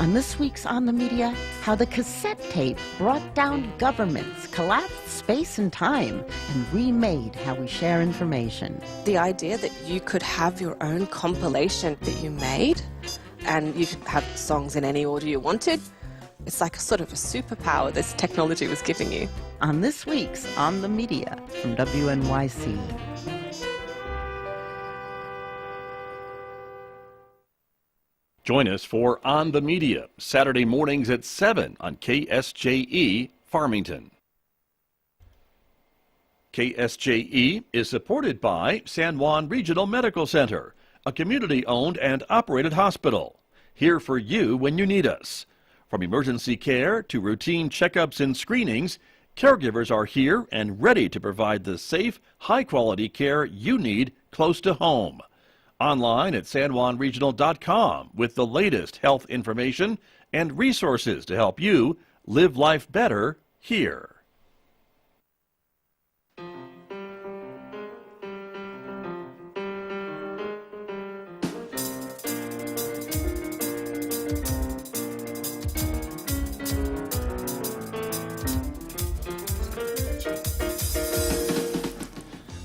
On this week's On the Media, how the cassette tape brought down governments, collapsed space and time, and remade how we share information. The idea that you could have your own compilation that you made, and you could have songs in any order you wanted, it's like a sort of a superpower this technology was giving you. On this week's On the Media from WNYC. Join us for On the Media, Saturday mornings at 7 on KSJE Farmington. KSJE is supported by San Juan Regional Medical Center, a community-owned and operated hospital. Here for you when you need us. From emergency care to routine checkups and screenings, caregivers are here and ready to provide the safe, high-quality care you need close to home. Online at sanjuanregional.com with the latest health information and resources to help you live life better here.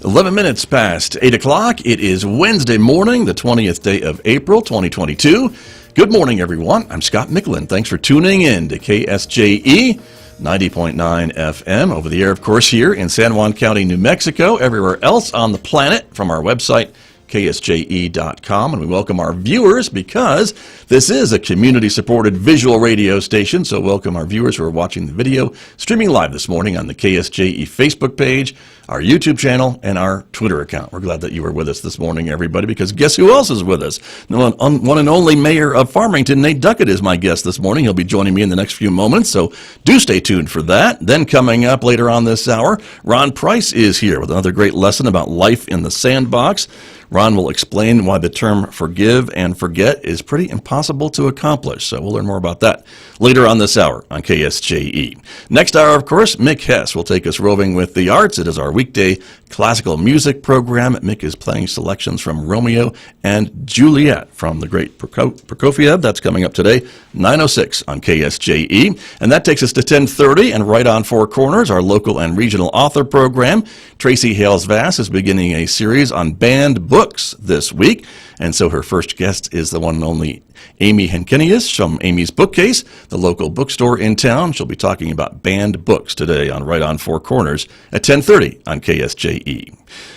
"11 minutes past 8 o'clock. It is Wednesday morning, the 20th day of April, 2022. Good morning, everyone. I'm Scott Michlin. Thanks for tuning in to KSJE 90.9 FM over the air, of course, here in San Juan County, New Mexico, everywhere else on the planet from our website, KSJE.com, and we welcome our viewers because this is a community-supported visual radio station, so welcome our viewers who are watching the video streaming live this morning on the KSJE Facebook page, our YouTube channel, and our Twitter account. We're glad that you are with us this morning, everybody, because guess who else is with us? The one and only Mayor of Farmington, Nate Duckett, is my guest this morning. He'll be joining me in the next few moments, so do stay tuned for that. Then coming up later on this hour, Ron Price is here with another great lesson about life in the sandbox. Ron will explain why the term forgive and forget is pretty impossible to accomplish, so we'll learn more about that later on this hour on KSJE. Next hour, of course, Mick Hess will take us roving with the arts. It is our weekday classical music program. Mick is playing selections from Romeo and Juliet from the great Prokofiev. That's coming up today, 9:06 on KSJE. And that takes us to 10:30, and right on Four Corners, our local and regional author program. Tracy Hales-Vass is beginning a series on banned books this week, and so her first guest is the one and only Amy Henkenius from Amy's Bookcase, the local bookstore in town. She'll be talking about banned books today on Right on Four Corners at 10:30 on KSJE.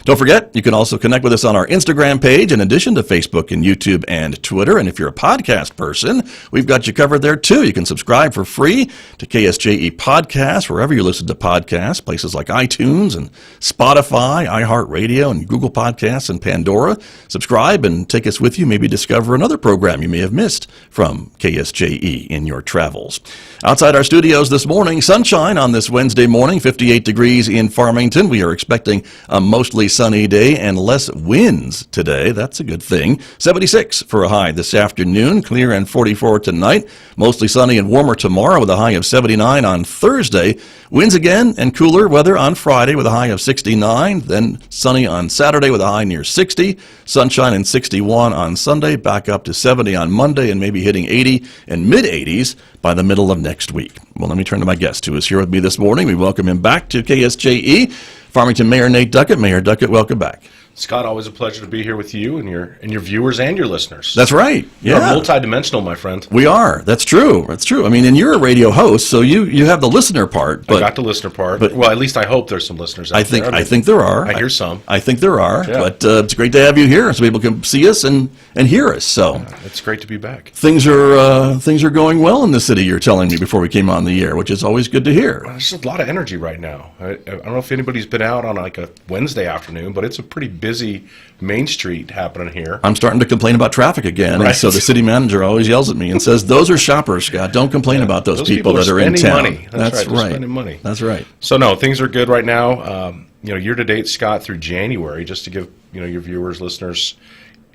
Don't forget, you can also connect with us on our Instagram page in addition to Facebook and YouTube and Twitter. And if you're a podcast person, we've got you covered there too. You can subscribe for free to KSJE Podcasts wherever you listen to podcasts, places like iTunes and Spotify, iHeartRadio, and Google Podcasts and Pandora. Subscribe and take us with you. Maybe discover another program you may have missed from KSJE in your travels. Outside our studios this morning, sunshine on this Wednesday morning, 58 degrees in Farmington. We are expecting a mostly sunny day and less winds today. That's a good thing. 76 for a high this afternoon, clear and 44 tonight. Mostly sunny and warmer tomorrow with a high of 79 on Thursday. Winds again and cooler weather on Friday with a high of 69. Then sunny on Saturday with a high near 60. Sunshine and 61 on Sunday, back up to 70 on Monday, and maybe hitting 80 and mid-80s by the middle of next week. Well, let me turn to my guest who is here with me this morning. We welcome him back to KSJE. Farmington Mayor Nate Duckett. Mayor Duckett, welcome back. Scott, always a pleasure to be here with you and your viewers and your listeners. That's right. Yeah. We're multidimensional, my friend. We are. That's true. That's true. I mean, and you're a radio host, so you have the listener part. But, I got the listener part. But, well, at least I hope there's some listeners out there. I think there are. I hear some. I think there are. Yeah. But it's great to have you here so people can see us and hear us. So it's great to be back. Things are going well in the city, you're telling me, before we came on the air, which is always good to hear. Well, there's a lot of energy right now. I don't know if anybody's been out on like a Wednesday afternoon, but it's a pretty busy Main Street happening here. I'm starting to complain about traffic again, right. And so the city manager always yells at me and says, "Those are shoppers, Scott. Don't complain about those people that are in town." Money. That's right. Spending money. That's right. So no, things are good right now. Year to date, Scott, through January, just to give your viewers, listeners,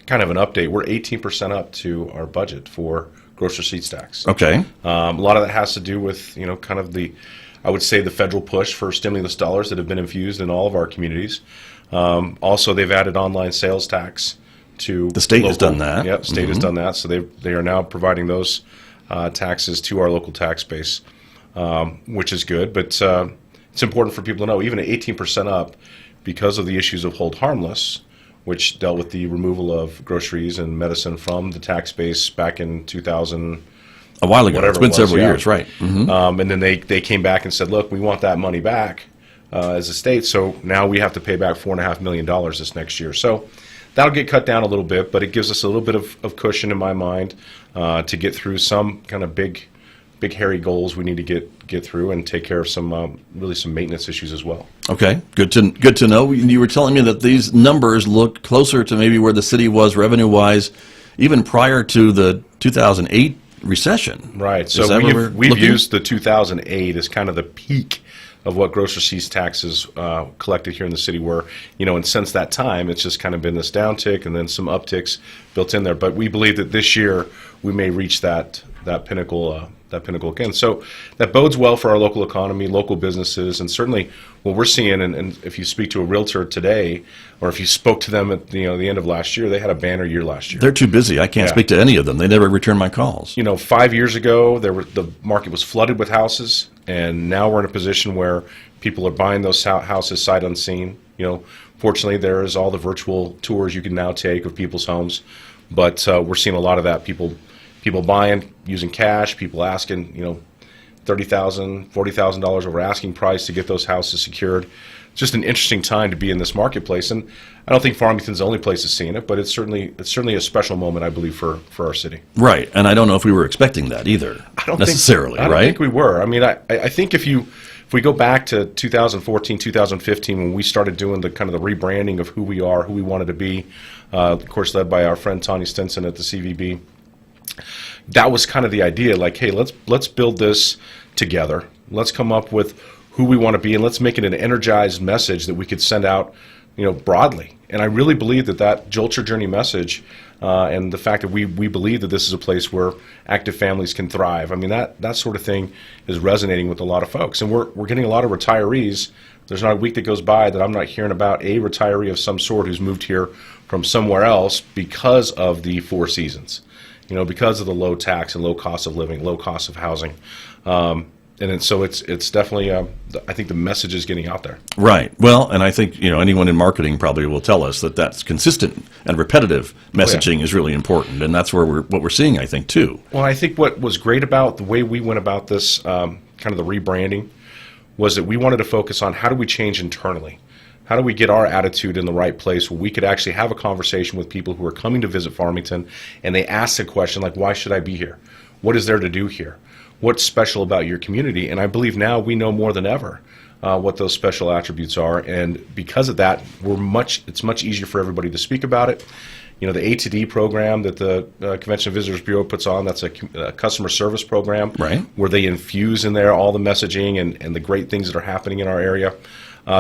kind of an update. We're 18% up to our budget for gross receipts tax. Okay. A lot of that has to do with kind of I would say the federal push for stimulus dollars that have been infused in all of our communities. Also, they've added online sales tax to the state has done that. Yep, state has done that. So they are now providing those taxes to our local tax base, which is good. But it's important for people to know, even at 18% up, because of the issues of hold harmless, which dealt with the removal of groceries and medicine from the tax base back in 2000. A while ago. It's been several years, right. And then they came back and said, look, we want that money back as a state, so now we have to pay back $4.5 million this next year. So that'll get cut down a little bit, but it gives us a little bit of cushion in my mind to get through some kind of big, hairy goals we need to get through and take care of some really some maintenance issues as well. Okay, good to know. You were telling me that these numbers look closer to maybe where the city was revenue-wise even prior to the 2008 recession. Right. So we've used the 2008 as kind of the peak of what gross receipts taxes collected here in the city were, and since that time, it's just kind of been this downtick and then some upticks built in there. But we believe that this year we may reach that pinnacle again. So that bodes well for our local economy, local businesses, and certainly what we're seeing. And if you speak to a realtor today, or if you spoke to them at the end of last year, they had a banner year last year. They're too busy. I can't speak to any of them. They never return my calls. 5 years ago, the market was flooded with houses, and now we're in a position where people are buying those houses sight unseen. Fortunately, there is all the virtual tours you can now take of people's homes, but we're seeing a lot of that. People buying using cash, people asking, $30,000, $40,000 over asking price to get those houses secured. It's just an interesting time to be in this marketplace, and I don't think Farmington's the only place that's seeing it, but it's certainly a special moment, I believe, for our city. Right, and I don't know if we were expecting that either. I don't think we were. I mean, I think if we go back to 2014, 2015, when we started doing the kind of the rebranding of who we are, who we wanted to be, of course, led by our friend Tanya Stinson at the CVB. That was kind of the idea, like, hey, let's build this together. Let's come up with who we want to be, and let's make it an energized message that we could send out, broadly. And I really believe that Jolt Your Journey message and the fact that we believe that this is a place where active families can thrive. I mean, that sort of thing is resonating with a lot of folks. And we're getting a lot of retirees. There's not a week that goes by that I'm not hearing about a retiree of some sort who's moved here from somewhere else because of the Four Seasons. Because of the low tax and low cost of living, low cost of housing. So it's definitely, I think the message is getting out there. Right. Well, and I think, anyone in marketing probably will tell us that that's consistent and repetitive messaging is really important. And that's what we're seeing, I think, too. Well, I think what was great about the way we went about this, kind of the rebranding, was that we wanted to focus on how do we change internally? How do we get our attitude in the right place where we could actually have a conversation with people who are coming to visit Farmington, and they ask the question like, why should I be here? What is there to do here? What's special about your community? And I believe now we know more than ever what those special attributes are, and because of that, it's much easier for everybody to speak about it. The A2D program that the Convention and Visitors Bureau puts on, that's a customer service program, right, where they infuse in there all the messaging and the great things that are happening in our area.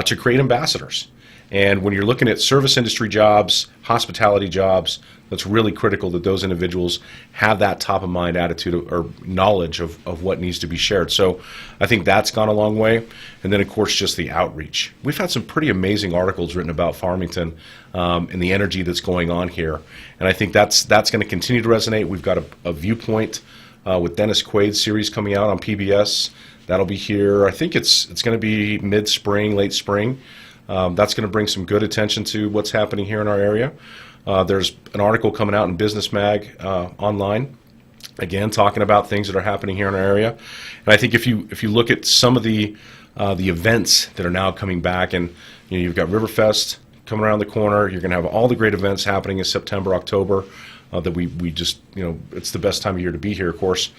To create ambassadors. And when you're looking at service industry jobs, hospitality jobs, that's really critical that those individuals have that top-of-mind attitude or knowledge of what needs to be shared. So I think that's gone a long way. And then, of course, just the outreach. We've had some pretty amazing articles written about Farmington and the energy that's going on here. And I think that's going to continue to resonate. We've got a Viewpoint with Dennis Quaid's series coming out on PBS. That'll be here. I think it's going to be mid-spring, late spring. That's going to bring some good attention to what's happening here in our area. There's an article coming out in Business Mag online, again, talking about things that are happening here in our area. And I think if you look at some of the events that are now coming back, and you've got Riverfest coming around the corner. You're going to have all the great events happening in September, October. That we just, it's the best time of year to be here, of course.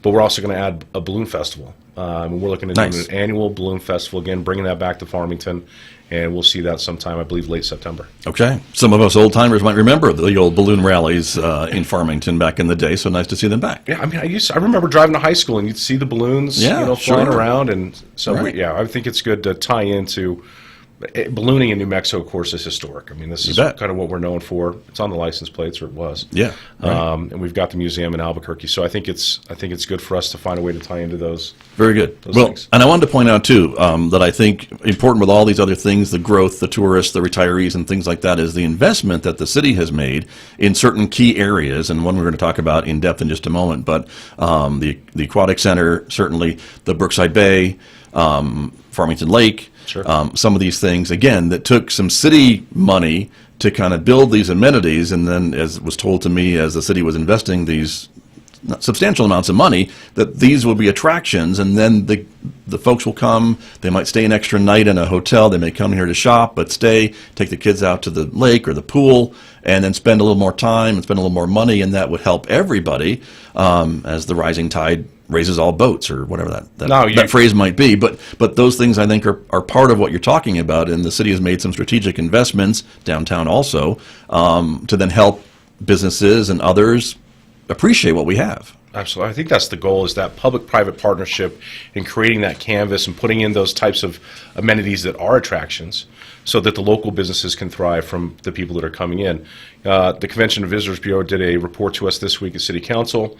But we're also going to add a balloon festival. We're looking at doing an annual balloon festival, again, bringing that back to Farmington, and we'll see that sometime, I believe, late September. Okay. Some of us old-timers might remember the old balloon rallies in Farmington back in the day, so nice to see them back. Yeah, I mean, I remember driving to high school, and you'd see the balloons flying around, and so, I think it's good to tie into Ballooning in New Mexico, of course, is historic. I mean, this is kind of what we're known for. It's on the license plates, or it was. Yeah. Right. And we've got the museum in Albuquerque, so I think it's good for us to find a way to tie into those. Very good. Well, things. And I wanted to point out too that I think important with all these other things, the growth, the tourists, the retirees, and things like that, is the investment that the city has made in certain key areas, and one we're going to talk about in depth in just a moment. But the aquatic center, certainly the Brookside Bay, Farmington Lake. Sure. Some of these things, again, that took some city money to kind of build these amenities, and then, as was told to me, as the city was investing these substantial amounts of money, that these will be attractions, and then the folks will come. They might stay an extra night in a hotel. They may come here to shop, but stay, take the kids out to the lake or the pool, and then spend a little more time and spend a little more money, and that would help everybody as the rising tide raises all boats, or whatever that phrase might be. But those things, I think, are part of what you're talking about, and the city has made some strategic investments downtown also to then help businesses and others appreciate what we have. Absolutely. I think that's the goal, is that public-private partnership in creating that canvas and putting in those types of amenities that are attractions so that the local businesses can thrive from the people that are coming in. The Convention and Visitors Bureau did a report to us this week at City Council.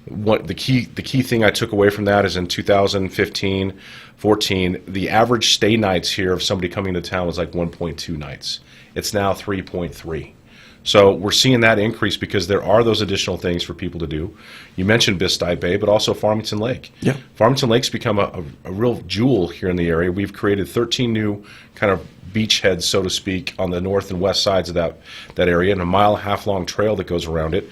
What the key thing I took away from that is in 2015-14, the average stay nights here of somebody coming to town was like 1.2 nights. It's now 3.3. So we're seeing that increase because there are those additional things for people to do. You mentioned Brookside Bay, but also Farmington Lake. Yeah. Farmington Lake's become a real jewel here in the area. We've created 13 new kind of beachheads, so to speak, on the north and west sides of that area, and a mile-and-a-half long trail that goes around it.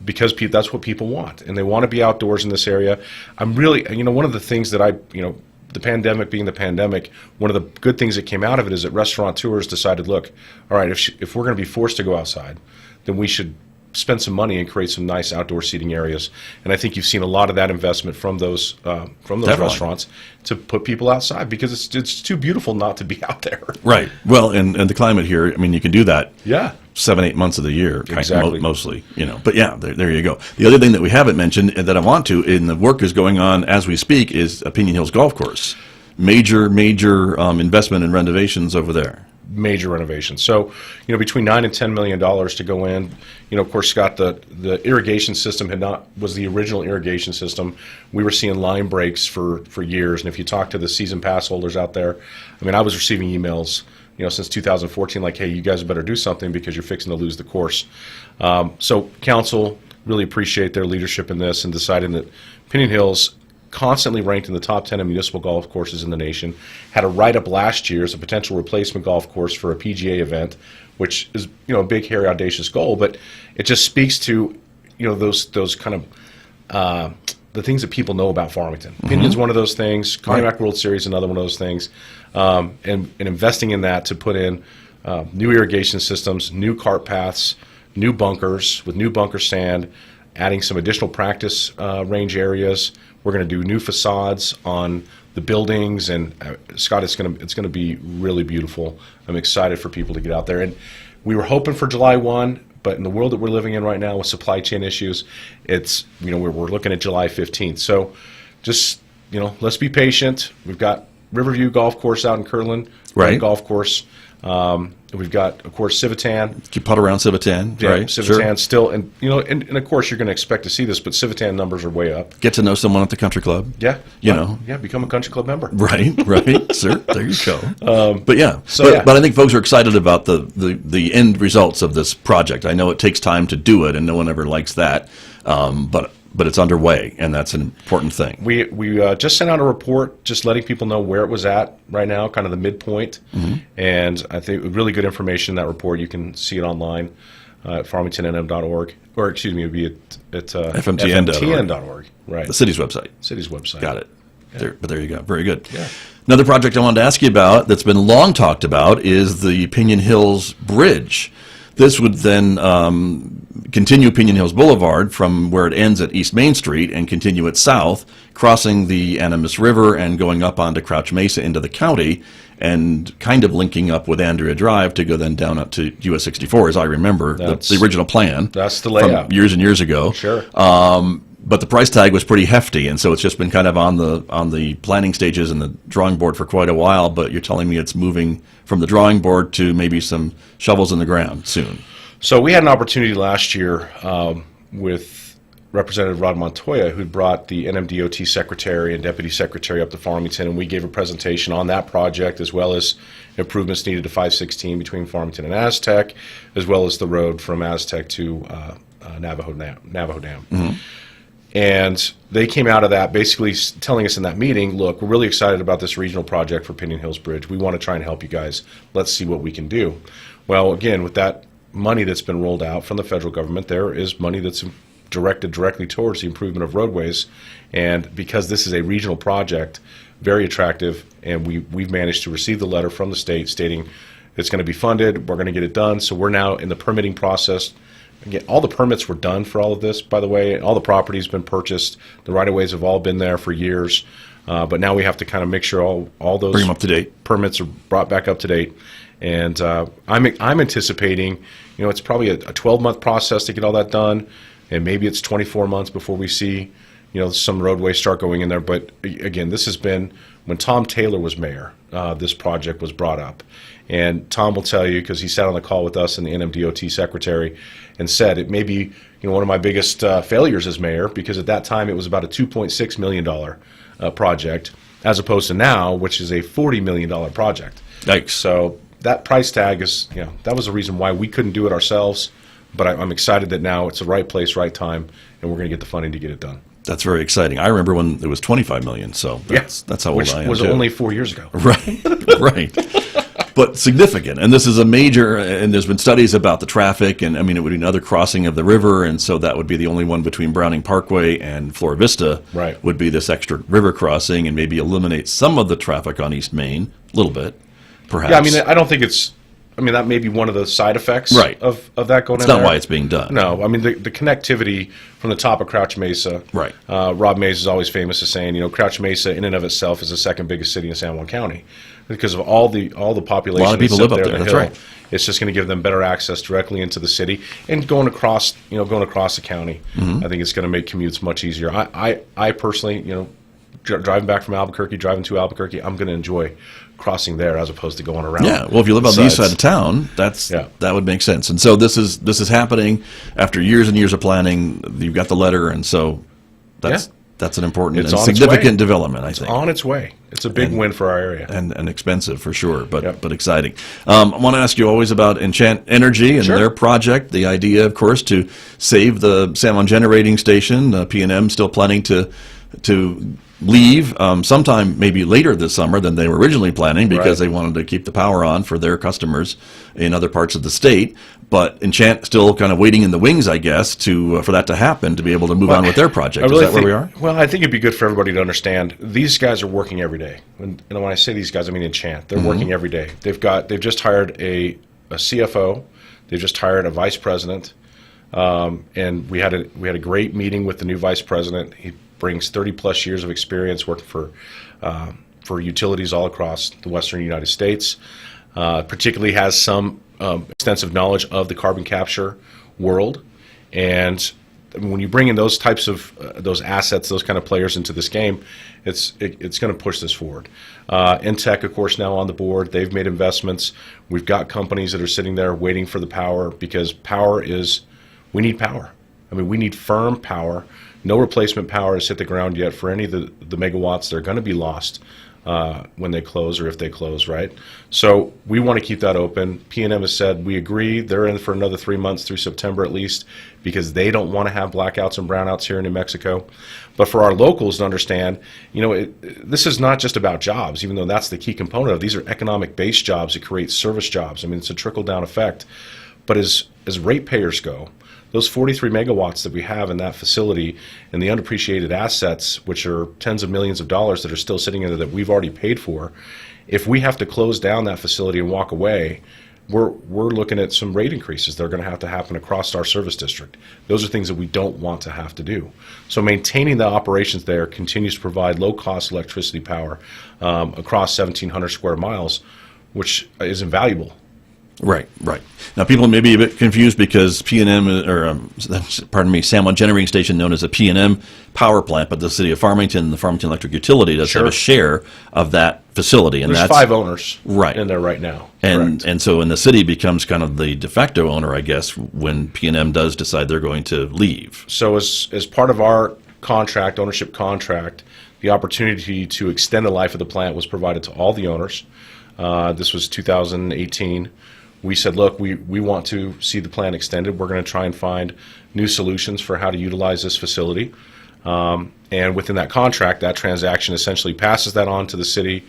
Because that's what people want, and they want to be outdoors in this area. I'm really, one of the things that the pandemic being the pandemic, one of the good things that came out of it is that restaurateurs decided, look, all right, if we're going to be forced to go outside, then we should spend some money and create some nice outdoor seating areas. And I think you've seen a lot of that investment from those restaurants to put people outside, because it's too beautiful not to be out there. Right. Well, and the climate here, I mean, you can do that. Yeah. 7-8 months of the year, exactly. Mostly, But yeah, there you go. The other thing that we haven't mentioned, and that I want to, and the work is going on as we speak, is a Pinyon Hills Golf Course. Major investment and renovations over there. Major renovations. So, between $9 and $10 million to go in. Of course, Scott, the irrigation system was the original irrigation system. We were seeing line breaks for years, and if you talk to the season pass holders out there, I mean, I was receiving emails since 2014, like, hey, you guys better do something because you're fixing to lose the course. So council really appreciate their leadership in this and deciding that Pinyon Hills, constantly ranked in the top 10 of municipal golf courses in the nation, had a write-up last year as a potential replacement golf course for a PGA event, which is a big, hairy, audacious goal, but it just speaks to those kind of the things that people know about Farmington. Mm-hmm. Pinyon's one of those things. Cognac World Series, another one of those things. And investing in that to put in new irrigation systems, new cart paths, new bunkers with new bunker sand, adding some additional practice range areas. We're going to do new facades on the buildings, and Scott, it's going to be really beautiful. I'm excited for people to get out there. And we were hoping for July 1. But in the world that we're living in right now with supply chain issues, it's, we're looking at July 15th. So just, let's be patient. We've got Riverview Golf Course out in Kirtland, right? Golf course. We've got, of course, Civitan. Keep putt around Civitan, yeah, right? Civitan sure. Still, and and of course you're going to expect to see this, but Civitan numbers are way up. Get to know someone at the country club. Yeah, become a country club member. Right, sir. There you go. But I think folks are excited about the end results of this project. I know it takes time to do it, and no one ever likes that. But it's underway, and that's an important thing. We just sent out a report just letting people know where it was at right now, kind of the midpoint. Mm-hmm. And I think really good information in that report. You can see it online at farmingtonnm.org, or excuse me, it would be at fmtn.org. Right. The city's website. City's website. Got it. Yeah. There you go. Very good. Yeah. Another project I wanted to ask you about that's been long talked about is the Pinyon Hills Bridge. This would then continue Pinyon Hills Boulevard from where it ends at East Main Street and continue it south, crossing the Animas River and going up onto Crouch Mesa into the county, and kind of linking up with Andrea Drive to go then down up to US 64, as I remember the original plan. That's the layout. From years and years ago. Sure. but the price tag was pretty hefty, and so it's just been kind of on the planning stages and the drawing board for quite a while. But you're telling me it's moving from the drawing board to maybe some shovels in the ground soon. So we had an opportunity last year with Representative Rod Montoya, who brought the NMDOT secretary and deputy secretary up to Farmington, and we gave a presentation on that project, as well as improvements needed to 516 between Farmington and Aztec, as well as the road from Aztec to Navajo Dam. Mm-hmm. And they came out of that basically telling us in that meeting, look, we're really excited about this regional project for Pinyon Hills Bridge. We want to try and help you guys. Let's see what we can do. Well, again, with that money that's been rolled out from the federal government, there is money that's directed directly towards the improvement of roadways. And because this is a regional project, very attractive, and we've managed to receive the letter from the state stating it's going to be funded, we're going to get it done. So we're now in the permitting process. Again, all the permits were done for all of this, by the way. All the property's been purchased. The right-of-ways have all been there for years. But now we have to kind of make sure all those Bring them up to date. Permits are brought back up to date. And I'm anticipating, it's probably a 12-month process to get all that done, and maybe it's 24 months before we see, some roadways start going in there. But again, this has been, when Tom Taylor was mayor, this project was brought up. And Tom will tell you, because he sat on the call with us and the NMDOT secretary, and said it may be one of my biggest failures as mayor, because at that time it was about a $2.6 million project, as opposed to now, which is a $40 million project. Yikes. So that price tag is, that was the reason why we couldn't do it ourselves. But I'm excited that now it's the right place, right time, and we're going to get the funding to get it done. That's very exciting. I remember when it was $25 million, so that's how old I am. Which was too. only 4 years ago. Right, right. But significant, and this is a major, and there's been studies about the traffic, and I mean, it would be another crossing of the river, and so that would be the only one between Browning Parkway and Flora Vista, right, would be this extra river crossing, and maybe eliminate some of the traffic on East Main, a little bit, perhaps. Yeah, I mean, I don't think it's, that may be one of the side effects of that going It's in not there. why it's being done. No, I mean, the connectivity from the top of Crouch Mesa. Right. Rob Mays is always famous as saying, Crouch Mesa in and of itself is the second biggest city in San Juan County because of all the population. A lot of people live up there. That's right. It's just going to give them better access directly into the city and going across the county. Mm-hmm. I think it's going to make commutes much easier. I personally, driving back from Albuquerque, driving to Albuquerque, I'm going to enjoy crossing there as opposed to going around. Yeah, well, if you live on the east side of town, that would make sense. And so this is happening after years and years of planning. You've got the letter, and so that's an important and significant development, I think. It's on its way. It's a big win for our area. And expensive for sure, but exciting. I want to ask you always about Enchant Energy and their project. The idea, of course, to save the San Juan generating station. P&M still planning to leave sometime maybe later this summer than they were originally planning, because they wanted to keep the power on for their customers in other parts of the state. But Enchant still kind of waiting in the wings, I guess, for that to happen, to be able to move on with their project. Is that where we are? Well, I think it'd be good for everybody to understand these guys are working every day. And when I say these guys, I mean Enchant. They're working every day. They've just hired a CFO. They've just hired a vice president. And we had a great meeting with the new vice president. He brings 30-plus years of experience working for utilities all across the western United States. Particularly has some extensive knowledge of the carbon capture world. And when you bring in those types of those assets, those kind of players into this game, it's going to push this forward. Intech, of course, now on the board. They've made investments. We've got companies that are sitting there waiting for the power, because we need power. I mean, we need firm power. No replacement power has hit the ground yet for any of the megawatts that are going to be lost when they close, or if they close, right? So we want to keep that open. P&M has said we agree. They're in for another 3 months through September at least, because they don't want to have blackouts and brownouts here in New Mexico. But for our locals to understand, this is not just about jobs, even though that's the key component of. These are economic-based jobs that create service jobs. I mean, it's a trickle-down effect. But as ratepayers go, those 43 megawatts that we have in that facility and the undepreciated assets, which are tens of millions of dollars that are still sitting in there that we've already paid for, if we have to close down that facility and walk away, we're looking at some rate increases that are going to happen across our service district. Those are things that we don't want to have to do. So maintaining the operations there continues to provide low-cost electricity power across 1,700 square miles, which is invaluable Right, right. Now, people may be a bit confused because P&M, San Juan Generating Station, known as a P&M power plant, but the city of Farmington, the Farmington Electric Utility, does have a share of that facility. And There's 5 owners right in there right now. And so, the city becomes kind of the de facto owner, I guess, when P&M does decide they're going to leave. So, as part of our contract, ownership contract, the opportunity to extend the life of the plant was provided to all the owners. This was 2018. We said, look, we want to see the plant extended. We're going to try and find new solutions for how to utilize this facility. And within that contract, that transaction essentially passes that on to the city.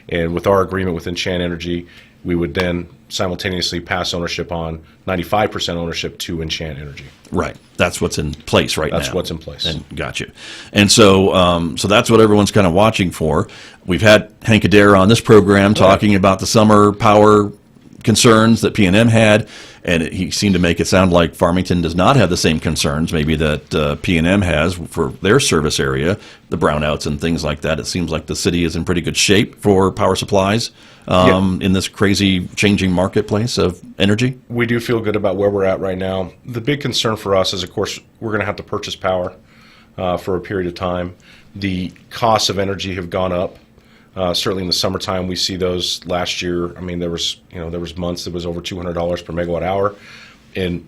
And with our agreement with Enchant Energy, we would then simultaneously pass ownership on 95% ownership to Enchant Energy. Right. That's what's in place right now. That's what's in place. And gotcha. And so, so that's what everyone's kind of watching for. We've had Hank Adair on this program talking about the summer power concerns that P&M had, and he seemed to make it sound like Farmington does not have the same concerns maybe that P&M has for their service area, the brownouts and things like that. It seems like the city is in pretty good shape for power supplies in this crazy changing marketplace of energy. We do feel good about where we're at right now. The big concern for us is, of course, we're going to have to purchase power for a period of time. The costs of energy have gone up. Certainly in the summertime, we see those. Last year, I mean, there was months that was over $200 per megawatt hour. In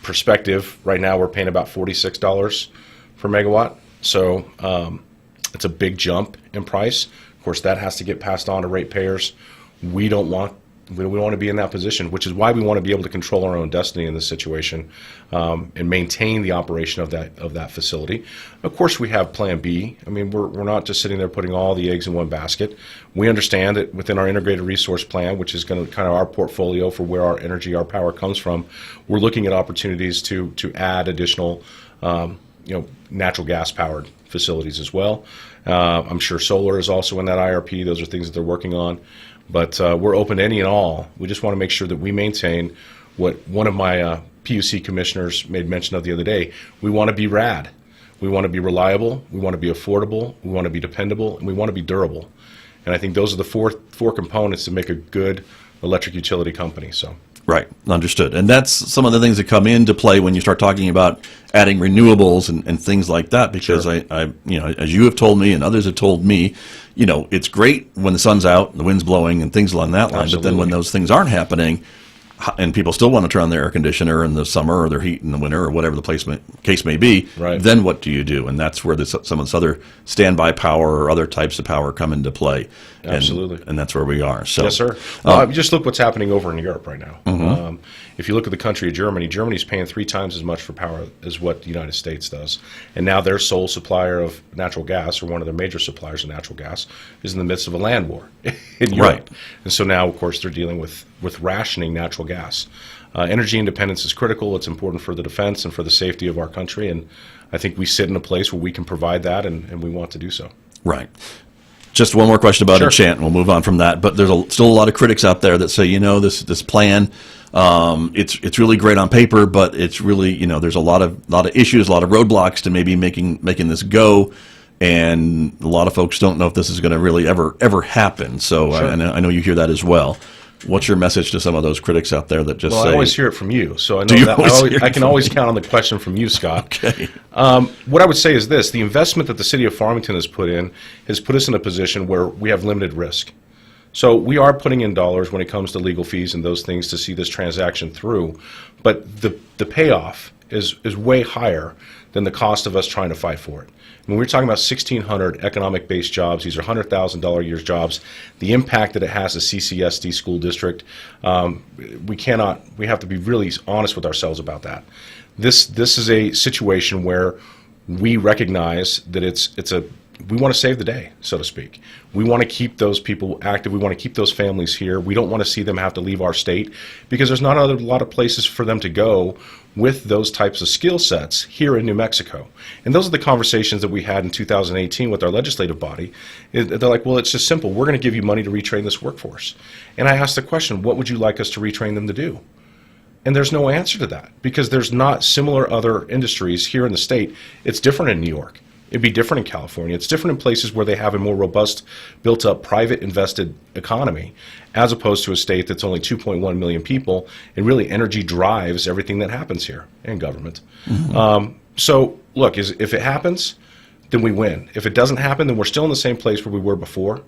perspective, right now we're paying about $46 per megawatt. So it's a big jump in price. Of course, that has to get passed on to ratepayers. We don't want to be in that position, which is why we want to be able to control our own destiny in this situation and maintain the operation of that facility. Of course, we have Plan B. I mean, we're not just sitting there putting all the eggs in one basket. We understand that within our integrated resource plan, which is going to kind of our portfolio for where our energy, our power comes from, we're looking at opportunities to add additional natural gas powered facilities as well. I'm sure solar is also in that IRP. Those are things that they're working on. But we're open to any and all. We just want to make sure that we maintain what one of my PUC commissioners made mention of the other day. We want to be rad. We want to be reliable. We want to be affordable. We want to be dependable. And we want to be durable. And I think those are the four components to make a good electric utility company. So. Right, understood. And that's some of the things that come into play when you start talking about adding renewables and things like that, because Sure. I as you have told me and others have told me, it's great when the sun's out and the wind's blowing and things along that line, Absolutely. but then when those things aren't happening and people still want to turn on their air conditioner in the summer or their heat in the winter or whatever the case may be, Right. then what do you do? And that's where some of this other standby power or other types of power come into play. Absolutely. And that's where we are. So, Yes, sir. Just look what's happening over in Europe right now. If you look at the country of Germany, Germany's paying 3 times as much for power as what the United States does. And now their sole supplier of natural gas, or one of their major suppliers of natural gas, is in the midst of a land war in Europe. Right. And so now, of course, they're dealing with rationing natural gas. Energy independence is critical. It's important for the defense and for the safety of our country. And I think we sit in a place where we can provide that, and we want to do so. Right. Just one more question about Sure. Enchant, and we'll move on from that. But there's still a lot of critics out there that say, this plan, it's really great on paper, but it's really, there's a lot of issues, a lot of roadblocks to maybe making this go, and a lot of folks don't know if this is going to really ever happen. So, Sure. I know you hear that as well. What's your message to some of those critics out there that just say? I always hear it from you, so I Do know you that always hear it I can from always me? count on the question from you, Scott. Okay. What I would say is this: the investment that the city of Farmington has put us in a position where we have limited risk. So we are putting in dollars when it comes to legal fees and those things to see this transaction through, but the payoff is way higher than the cost of us trying to fight for it. When we're talking about 1,600 economic-based jobs, these are $100,000 a year jobs. The impact that it has to CCSD school district, we have to be really honest with ourselves about that. This is a situation where we recognize that we want to save the day, so to speak. We want to keep those people active. We want to keep those families here. We don't want to see them have to leave our state because there's not a lot of places for them to go with those types of skill sets here in New Mexico. And those are the conversations that we had in 2018 with our legislative body. They're like, well, it's just simple. We're going to give you money to retrain this workforce. And I asked the question, what would you like us to retrain them to do? And there's no answer to that because there's not similar other industries here in the state. It's different in New York. It'd be different in California. It's different in places where they have a more robust, built-up, private invested economy, as opposed to a state that's only 2.1 million people, and really energy drives everything that happens here, and government. So, look, if it happens, then we win. If it doesn't happen, then we're still in the same place where we were before,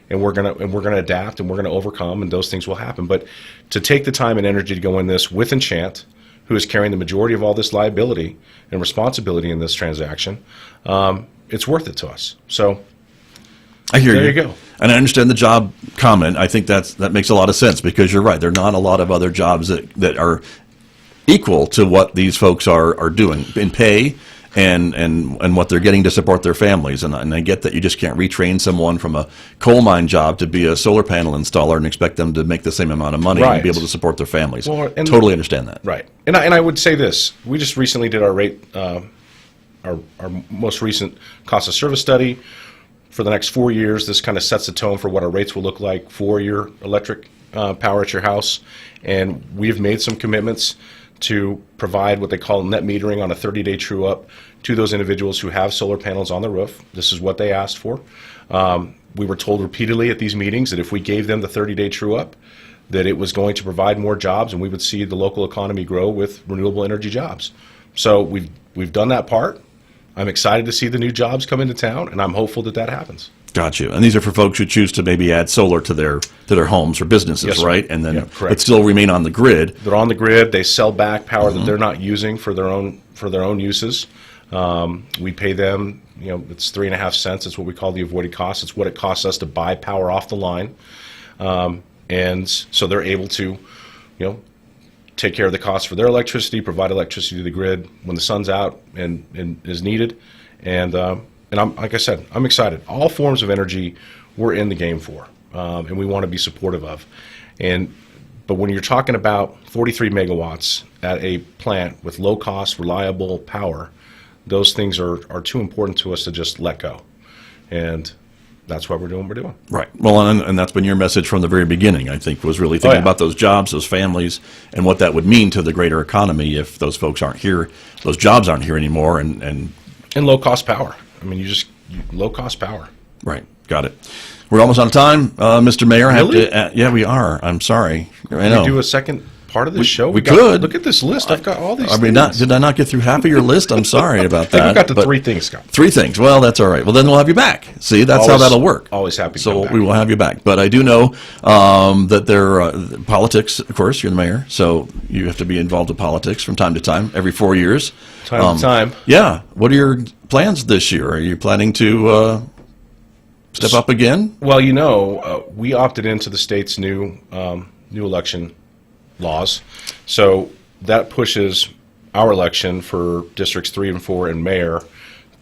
and we're gonna adapt, and we're gonna overcome, and those things will happen. But to take the time and energy to go in this with Enchant, who is carrying the majority of all this liability and responsibility in this transaction, it's worth it to us. So I hear there you go. And I understand the job comment. I think that makes a lot of sense, because you're right. There are not a lot of other jobs that are equal to what these folks are doing in pay and what they're getting to support their families. And I get that you just can't retrain someone from a coal mine job to be a solar panel installer and expect them to make the same amount of money and be able to support their families. Well, totally understand that. Right. And I would say this. We just recently did our rate, our most recent cost of service study. For the next 4 years, this kind of sets the tone for what our rates will look like for your electric power at your house. And we've made some commitments to provide what they call net metering on a 30-day true-up to those individuals who have solar panels on the roof. This is what they asked for. We were told repeatedly at these meetings that if we gave them the 30-day true-up, that it was going to provide more jobs, and we would see the local economy grow with renewable energy jobs. So we've done that part. I'm excited to see the new jobs come into town, and I'm hopeful that happens. Got you. And these are for folks who choose to maybe add solar to their homes or businesses, yes, right? And then correct. but still remain on the grid. They're on the grid. They sell back power that they're not using for their own uses. We pay them. It's 3.5 cents. It's what we call the avoided cost. It's what it costs us to buy power off the line, and so they're able to, take care of the cost for their electricity, provide electricity to the grid when the sun's out and is needed, and I'm, like I said, I'm excited. All forms of energy we're in the game for, and we want to be supportive of. But when you're talking about 43 megawatts at a plant with low cost, reliable power, those things are too important to us to just let go. And that's why we're doing what we're doing. Right. Well, and that's been your message from the very beginning, I think, was really thinking about those jobs, those families, and what that would mean to the greater economy if those folks aren't here, those jobs aren't here anymore, and low-cost power. I mean, low-cost power. Right. Got it. We're almost out of time, Mr. Mayor. Really? Yeah, we are. I'm sorry. I know. Can we do a second part of this show? We could. Look at this list. I've got all these things. Did I not get through half of your list? I'm sorry about that. I think we got to 3 things, Scott. 3 things. Well, that's all right. Well, then we'll have you back. See, that's how that'll work. Always happy to come back. We will have you back. But I do know that there are politics, of course, you're the mayor, so you have to be involved in politics from time to time, every 4 years. Time to time. Yeah. What are your plans this year? Are you planning to step up again? Well, we opted into the state's new election laws, so that pushes our election for districts 3 and 4 and mayor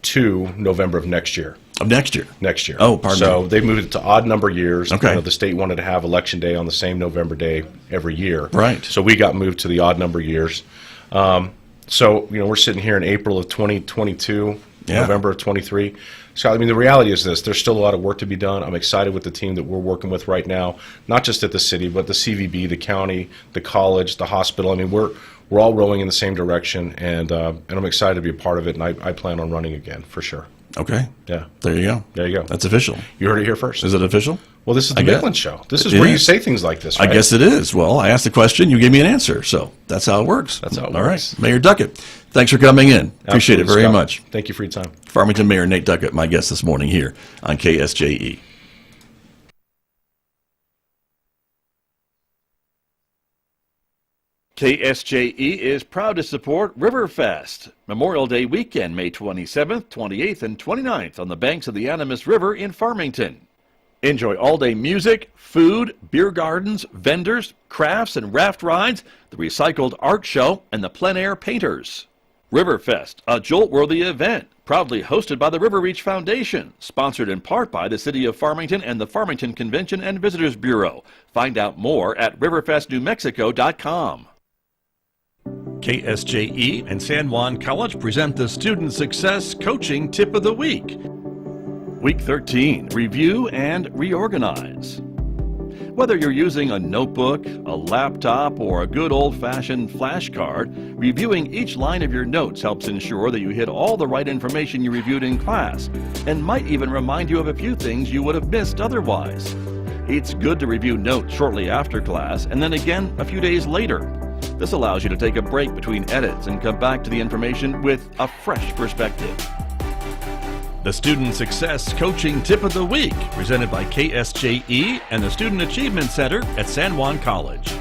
to November of next year. Of next year? Next year. Oh, pardon me. So they moved it to odd number years. Okay. The state wanted to have election day on the same November day every year. Right. So we got moved to the odd number years. So we're sitting here in April of 2022, November of 23. So, I mean, the reality is this. There's still a lot of work to be done. I'm excited with the team that we're working with right now, not just at the city, but the CVB, the county, the college, the hospital. I mean, we're all rowing in the same direction, and I'm excited to be a part of it, and I plan on running again, for sure. Okay. Yeah. There you go. There you go. That's official. You heard it here first. Is it official? Well, this is the Michlin Show. This is It where you is. say things like this, right? I guess it is. Well, I asked a question, you gave me an answer, so that's how it works. That's how it All works. right. Mayor Duckett, thanks for coming in. Appreciate it Absolutely, very Scott. much. Thank you for your time. Farmington Mayor Nate Duckett, my guest this morning here on KSJE. KSJE is proud to support Riverfest, Memorial Day weekend, May 27th, 28th, and 29th on the banks of the Animas River in Farmington. Enjoy all-day music, food, beer gardens, vendors, crafts and raft rides, the recycled art show, and the plein air painters. Riverfest, a jolt-worthy event, proudly hosted by the River Reach Foundation, sponsored in part by the City of Farmington and the Farmington Convention and Visitors Bureau. Find out more at riverfestnewmexico.com. KSJE and San Juan College present the Student Success Coaching Tip of the Week. Week 13, Review and Reorganize. Whether you're using a notebook, a laptop, or a good old-fashioned flashcard, reviewing each line of your notes helps ensure that you hit all the right information you reviewed in class, and might even remind you of a few things you would have missed otherwise. It's good to review notes shortly after class, and then again a few days later. This allows you to take a break between edits and come back to the information with a fresh perspective. The Student Success Coaching Tip of the Week, presented by KSJE and the Student Achievement Center at San Juan College.